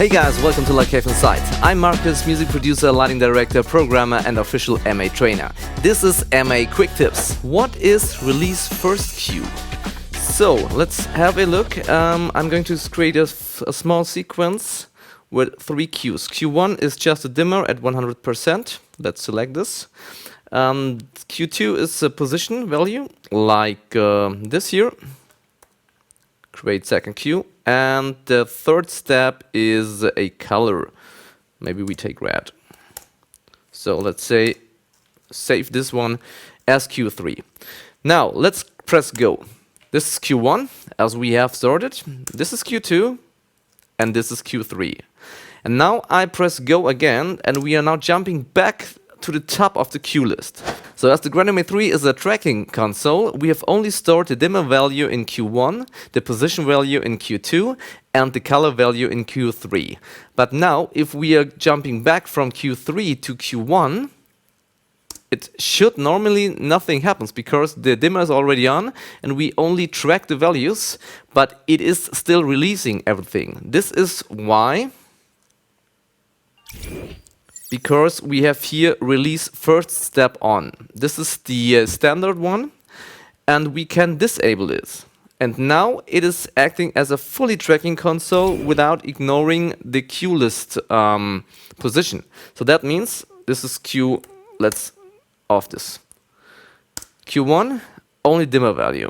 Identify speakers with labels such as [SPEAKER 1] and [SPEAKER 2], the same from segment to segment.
[SPEAKER 1] Hey guys, welcome to Lacave-Insight. I'm Marcus, music producer, lighting director, programmer and official MA trainer. This is MA Quick Tips. What is release first cue? So let's have a look. I'm going to create a small sequence with 3 cues. Q1 is just a dimmer at 100%. Let's select this. Q2 is a position value, like this here. Create second cue. And the third step is a color. Maybe we take red. So let's say save this one as Q3. Now let's press go. This is Q1 as we have started. This is Q2 and this is Q3. And now I press go again and we are now jumping back to the top of the cue list. So as the Grandome 3 is a tracking console, we have only stored the dimmer value in Q1, the position value in Q2, and the color value in Q3. But now, if we are jumping back from Q3 to Q1, it should normally nothing happens because the dimmer is already on and we only track the values, but it is still releasing everything. This is why. Because we have here release first step on. This is the standard one and we can disable this. And now it is acting as a fully tracking console without ignoring the cue list position. So that means this is Q, let's off this. Q1, only dimmer value.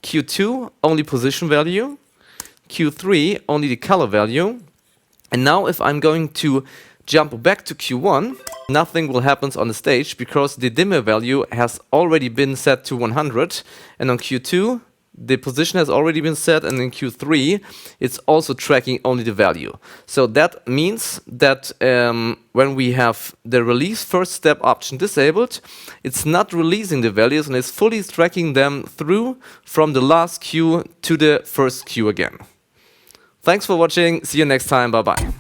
[SPEAKER 1] Q2, only position value. Q3, only the color value. And now if I'm going to jump back to Q1, nothing will happen on the stage because the dimmer value has already been set to 100, and on Q2 the position has already been set, and in Q3 it's also tracking only the value. So that means that when we have the release first step option disabled, it's not releasing the values and it's fully tracking them through from the last cue to the first cue again. Thanks for watching, see you next time, bye bye.